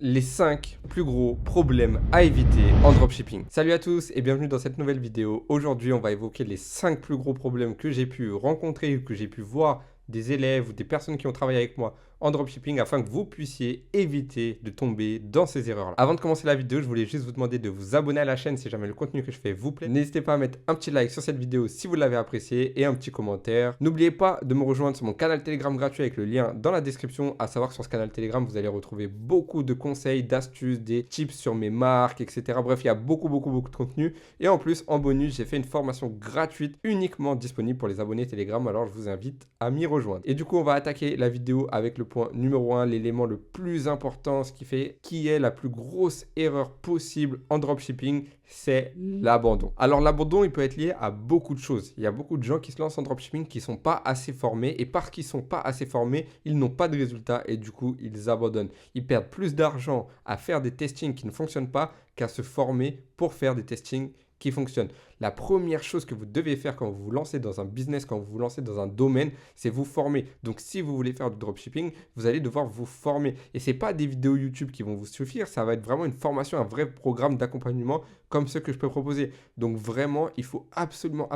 Les 5 plus gros problèmes à éviter en dropshipping. Salut à tous et bienvenue dans cette nouvelle vidéo. Aujourd'hui, on va évoquer les 5 plus gros problèmes que j'ai pu rencontrer ou que j'ai pu voir des élèves ou des personnes qui ont travaillé avec moi en dropshipping afin que vous puissiez éviter de tomber dans ces erreurs-là. Avant de commencer la vidéo, je voulais juste vous demander de vous abonner à la chaîne si jamais le contenu que je fais vous plaît. N'hésitez pas à mettre un petit like sur cette vidéo si vous l'avez apprécié et un petit commentaire. N'oubliez pas de me rejoindre sur mon canal Telegram gratuit avec le lien dans la description. À savoir que sur ce canal Telegram, vous allez retrouver beaucoup de conseils, d'astuces, des tips sur mes marques, etc. Bref, il y a beaucoup de contenu. Et en plus, en bonus, j'ai fait une formation gratuite uniquement disponible pour les abonnés Telegram. Alors, je vous invite à m'y rejoindre. Et du coup, on va attaquer la vidéo avec le point numéro 1, l'élément le plus important, ce qui est la plus grosse erreur possible en dropshipping, c'est l'abandon. Alors l'abandon, il peut être lié à beaucoup de choses. Il y a beaucoup de gens qui se lancent en dropshipping qui ne sont pas assez formés et parce qu'ils ne sont pas assez formés, ils n'ont pas de résultats et du coup, ils abandonnent. Ils perdent plus d'argent à faire des testings qui ne fonctionnent pas qu'à se former pour faire des testings qui fonctionnent. La première chose que vous devez faire quand vous vous lancez dans un business, quand vous vous lancez dans un domaine, c'est vous former. Donc, si vous voulez faire du dropshipping, vous allez devoir vous former. Et ce n'est pas des vidéos YouTube qui vont vous suffire, ça va être vraiment une formation, un vrai programme d'accompagnement comme ceux que je peux proposer. Donc, vraiment, il faut absolument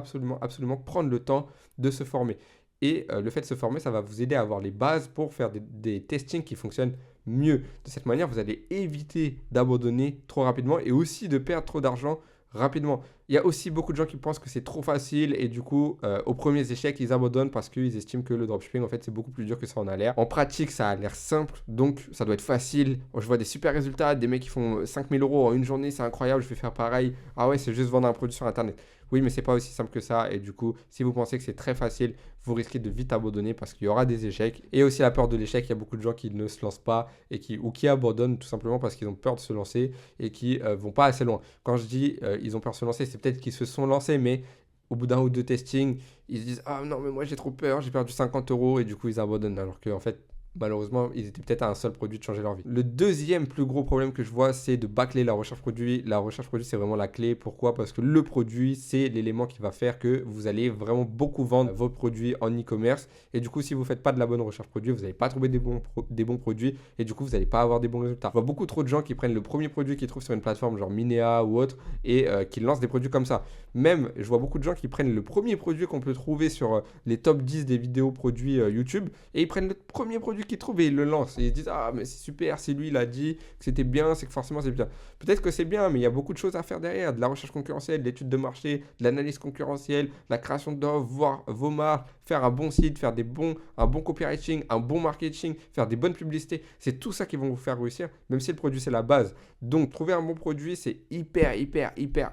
prendre le temps de se former. Et le fait de se former, ça va vous aider à avoir les bases pour faire des testings qui fonctionnent mieux. De cette manière, vous allez éviter d'abandonner trop rapidement et aussi de perdre trop d'argent rapidement. Il y a aussi beaucoup de gens qui pensent que c'est trop facile et du coup, aux premiers échecs, ils abandonnent parce qu'ils estiment que le dropshipping, en fait, c'est beaucoup plus dur que ça en a l'air. En pratique, ça a l'air simple, donc ça doit être facile. Je vois des super résultats, des mecs qui font 5000 euros en une journée, c'est incroyable, je vais faire pareil. Ah ouais, c'est juste vendre un produit sur Internet. Oui, mais c'est pas aussi simple que ça. Et du coup, si vous pensez que c'est très facile, vous risquez de vite abandonner parce qu'il y aura des échecs. Et aussi la peur de l'échec, il y a beaucoup de gens qui ne se lancent pas et qui abandonnent tout simplement parce qu'ils ont peur de se lancer et qui vont pas assez loin. Quand je dis ils ont peur de se lancer, c'est peut-être qu'ils se sont lancés, mais au bout d'un ou deux testings, ils se disent ah non, mais moi j'ai trop peur, j'ai perdu 50 euros et du coup ils abandonnent. Alors qu'en fait, malheureusement, ils étaient peut-être à un seul produit de changer leur vie. Le deuxième plus gros problème que je vois, c'est de bâcler la recherche produit. La recherche produit, c'est vraiment la clé. Pourquoi? Parce que le produit, c'est l'élément qui va faire que vous allez vraiment beaucoup vendre vos produits en e-commerce. Et du coup, si vous ne faites pas de la bonne recherche produit, vous n'allez pas trouver des bons produits. Et du coup, vous n'allez pas avoir des bons résultats. Je vois beaucoup trop de gens qui prennent le premier produit qu'ils trouvent sur une plateforme genre Minea ou autre et qui lancent des produits comme ça. Même, je vois beaucoup de gens qui prennent le premier produit qu'on peut trouver sur les top 10 des vidéos produits YouTube et ils prennent le premier produit qu'ils trouvent et ils le lancent. Et ils se disent ah mais c'est super, c'est lui, il a dit que c'était bien, c'est que forcément c'est bien. Peut-être que c'est bien, mais il y a beaucoup de choses à faire derrière, de la recherche concurrentielle, de l'étude de marché, de l'analyse concurrentielle, la création d'offres, voir vos marques, faire un bon site, faire un bon copywriting, un bon marketing, faire des bonnes publicités. C'est tout ça qui vont vous faire réussir, même si le produit c'est la base. Donc trouver un bon produit c'est hyper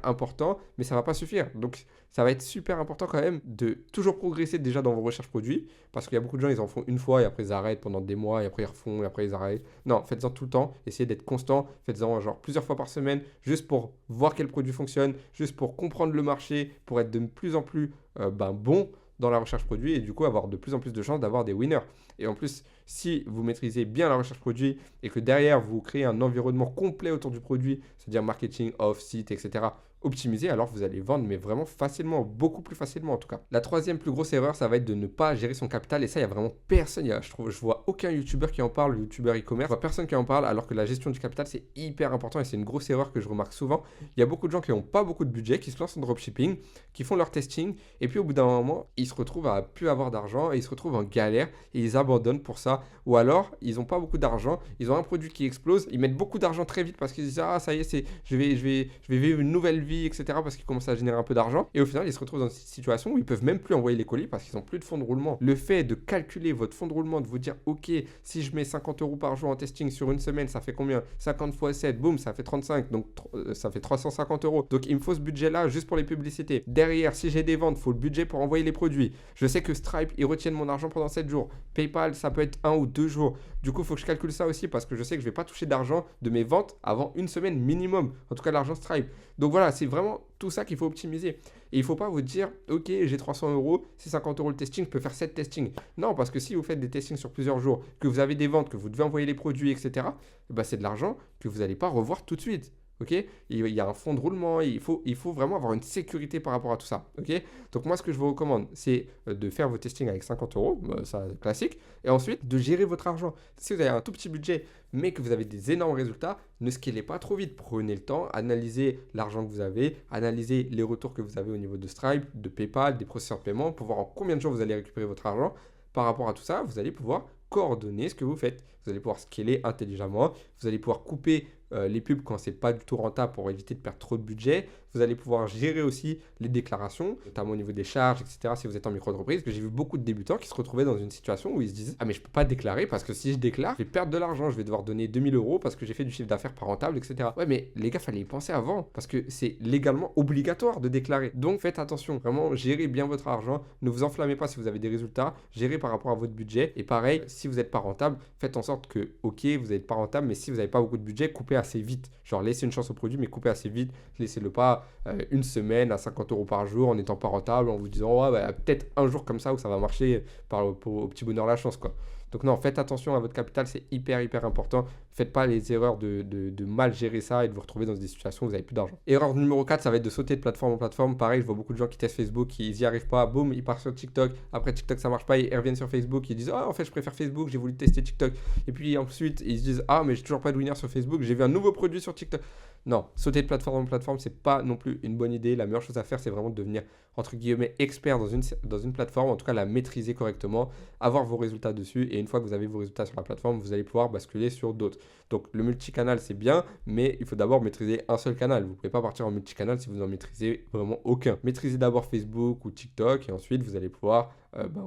important, mais ça va pas suffire. Donc ça va être super important quand même de toujours progresser déjà dans vos recherches produits, parce qu'il y a beaucoup de gens, ils en font une fois et après ils arrêtent pendant des mois et après ils refont et après ils arrêtent. Non, faites-en tout le temps, essayez d'être constant, faites-en genre plusieurs fois par semaine, juste pour voir quel produit fonctionne, juste pour comprendre le marché, pour être de plus en plus bon dans la recherche produit et du coup avoir de plus en plus de chances d'avoir des winners. Et en plus, si vous maîtrisez bien la recherche produit et que derrière vous créez un environnement complet autour du produit, c'est-à-dire marketing, off, site, etc., optimisé, alors vous allez vendre, mais vraiment facilement, beaucoup plus facilement en tout cas. La troisième plus grosse erreur, ça va être de ne pas gérer son capital, et ça, il n'y a vraiment personne, je vois aucun youtubeur qui en parle, youtubeur e-commerce, je vois personne qui en parle, alors que la gestion du capital, c'est hyper important, et c'est une grosse erreur que je remarque souvent. Il y a beaucoup de gens qui n'ont pas beaucoup de budget, qui se lancent en dropshipping, qui font leur testing, et puis au bout d'un moment, ils se retrouvent à plus avoir d'argent, et ils se retrouvent en galère, et ils abandonnent pour ça, ou alors, ils n'ont pas beaucoup d'argent, ils ont un produit qui explose, ils mettent beaucoup d'argent très vite, parce qu'ils disent, ah, ça y est, je vais vivre une nouvelle vie, etc. parce qu'ils commencent à générer un peu d'argent. Et au final, ils se retrouvent dans une situation où ils peuvent même plus envoyer les colis parce qu'ils n'ont plus de fonds de roulement. Le fait de calculer votre fonds de roulement, de vous dire, ok, si je mets 50 euros par jour en testing sur une semaine, ça fait combien? 50 x 7, boum, ça fait 35, donc ça fait 350 euros. Donc il me faut ce budget-là juste pour les publicités. Derrière, si j'ai des ventes, il faut le budget pour envoyer les produits. Je sais que Stripe, ils retiennent mon argent pendant 7 jours. PayPal, ça peut être 1 ou 2 jours. Du coup, il faut que je calcule ça aussi parce que je sais que je ne vais pas toucher d'argent de mes ventes avant une semaine minimum. En tout cas, l'argent Stripe. Donc voilà, c'est vraiment tout ça qu'il faut optimiser. Et il ne faut pas vous dire, ok, j'ai 300 euros, c'est 50 euros le testing, je peux faire 7 testings. Non, parce que si vous faites des testings sur plusieurs jours, que vous avez des ventes, que vous devez envoyer les produits, etc., bah, c'est de l'argent que vous n'allez pas revoir tout de suite. ok? Il y a un fonds de roulement, il faut vraiment avoir une sécurité par rapport à tout ça, ok? Donc moi, ce que je vous recommande, c'est de faire vos testings avec 50 euros, ça classique, et ensuite de gérer votre argent. Si vous avez un tout petit budget, mais que vous avez des énormes résultats, ne scalez pas trop vite. Prenez le temps, analysez l'argent que vous avez, analysez les retours que vous avez au niveau de Stripe, de PayPal, des processeurs de paiement, pour voir en combien de jours vous allez récupérer votre argent. Par rapport à tout ça, vous allez pouvoir coordonner ce que vous faites. Vous allez pouvoir scaler intelligemment, vous allez pouvoir couper les pubs quand c'est pas du tout rentable pour éviter de perdre trop de budget. Vous allez pouvoir gérer aussi les déclarations, notamment au niveau des charges, etc. si vous êtes en micro-entreprise. Parce que j'ai vu beaucoup de débutants qui se retrouvaient dans une situation où ils se disent: ah, mais je peux pas déclarer parce que si je déclare, je vais perdre de l'argent, je vais devoir donner 2000 euros parce que j'ai fait du chiffre d'affaires pas rentable, etc. Ouais, mais les gars, fallait y penser avant parce que c'est légalement obligatoire de déclarer. Donc faites attention, vraiment, gérez bien votre argent. Ne vous enflammez pas si vous avez des résultats, gérez par rapport à votre budget. Et pareil, si vous n'êtes pas rentable, faites en sorte que, ok, vous n'êtes pas rentable, mais si vous n'avez pas beaucoup de budget, coupez assez vite. Genre, laissez une chance au produit, mais coupez assez vite. Laissez-le pas une semaine à 50 euros par jour en n'étant pas rentable, en vous disant: ouais, bah, peut-être un jour comme ça où ça va marcher au petit bonheur la chance, quoi. Donc non, faites attention à votre capital, c'est hyper important. Faites pas les erreurs de mal gérer ça et de vous retrouver dans des situations où vous n'avez plus d'argent. Erreur numéro 4, ça va être de sauter de plateforme en plateforme. Pareil, je vois beaucoup de gens qui testent Facebook, ils n'y arrivent pas, boum, ils partent sur TikTok. Après TikTok, ça marche pas, ils reviennent sur Facebook, ils disent: ah, en fait, je préfère Facebook, j'ai voulu tester TikTok. Et puis ensuite, ils se disent: ah, mais j'ai toujours pas de winner sur Facebook, j'ai vu un nouveau produit sur TikTok. Non, sauter de plateforme en plateforme, c'est pas non plus une bonne idée. La meilleure chose à faire, c'est vraiment de devenir, entre guillemets, expert dans une plateforme, en tout cas la maîtriser correctement, avoir vos résultats dessus, et une fois que vous avez vos résultats sur la plateforme, vous allez pouvoir basculer sur d'autres. Donc le multicanal, c'est bien, mais il faut d'abord maîtriser un seul canal. Vous ne pouvez pas partir en multicanal si vous n'en maîtrisez vraiment aucun. Maîtrisez d'abord Facebook ou TikTok, et ensuite vous allez pouvoir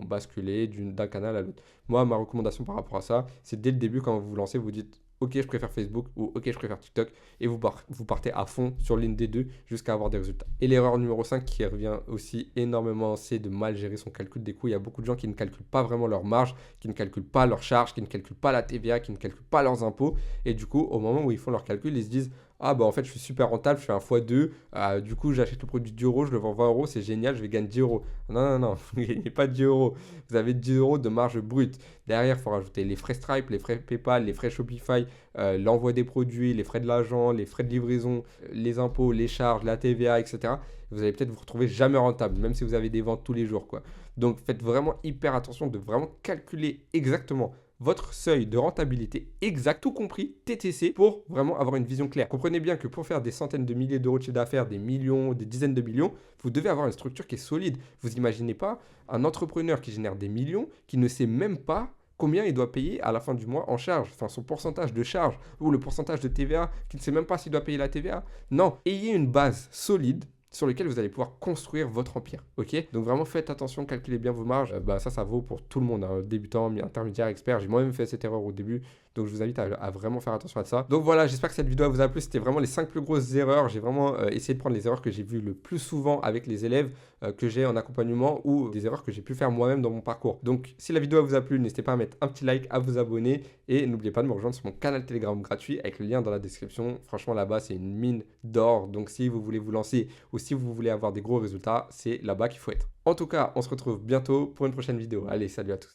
basculer d'un canal à l'autre. Moi, ma recommandation par rapport à ça, c'est dès le début, quand vous vous lancez, vous dites: ok, je préfère Facebook ou ok, je préfère TikTok, et vous partez à fond sur l'une des deux jusqu'à avoir des résultats. Et l'erreur numéro 5 qui revient aussi énormément, c'est de mal gérer son calcul des coûts. Il y a beaucoup de gens qui ne calculent pas vraiment leur marge, qui ne calculent pas leurs charges, qui ne calculent pas la TVA, qui ne calculent pas leurs impôts, et du coup, au moment où ils font leur calcul, ils se disent: ah bah en fait je suis super rentable, je fais un x2, du coup j'achète le produit 10 euros, je le vends 20 euros, c'est génial, je vais gagner 10 euros. Non, vous ne gagnez pas 10 euros, vous avez 10 euros de marge brute. Derrière, il faut rajouter les frais Stripe, les frais PayPal, les frais Shopify, l'envoi des produits, les frais de l'agent, les frais de livraison, les impôts, les charges, la TVA, etc. Vous allez peut-être vous retrouver jamais rentable, même si vous avez des ventes tous les jours, quoi. Donc faites vraiment hyper attention de vraiment calculer exactement votre seuil de rentabilité exact, tout compris TTC, pour vraiment avoir une vision claire. Comprenez bien que pour faire des centaines de milliers d'euros de chiffre d'affaires, des millions, des dizaines de millions, vous devez avoir une structure qui est solide. Vous imaginez pas un entrepreneur qui génère des millions, qui ne sait même pas combien il doit payer à la fin du mois en charge, enfin son pourcentage de charge ou le pourcentage de TVA, qui ne sait même pas s'il doit payer la TVA. Non, ayez une base solide sur lequel vous allez pouvoir construire votre empire, ok? Donc vraiment faites attention, calculez bien vos marges. Ça vaut pour tout le monde, hein, débutant, intermédiaire, expert. J'ai moi-même fait cette erreur au début, donc je vous invite à vraiment faire attention à ça. Donc voilà, j'espère que cette vidéo vous a plu. C'était vraiment les 5 plus grosses erreurs. J'ai vraiment essayé de prendre les erreurs que j'ai vues le plus souvent avec les élèves que j'ai en accompagnement, ou des erreurs que j'ai pu faire moi-même dans mon parcours. Donc si la vidéo vous a plu, n'hésitez pas à mettre un petit like, à vous abonner, et n'oubliez pas de me rejoindre sur mon canal Telegram gratuit avec le lien dans la description. Franchement, là-bas, c'est une mine d'or. Donc si vous voulez vous lancer ou si vous voulez avoir des gros résultats, c'est là-bas qu'il faut être. En tout cas, on se retrouve bientôt pour une prochaine vidéo. Allez, salut à tous.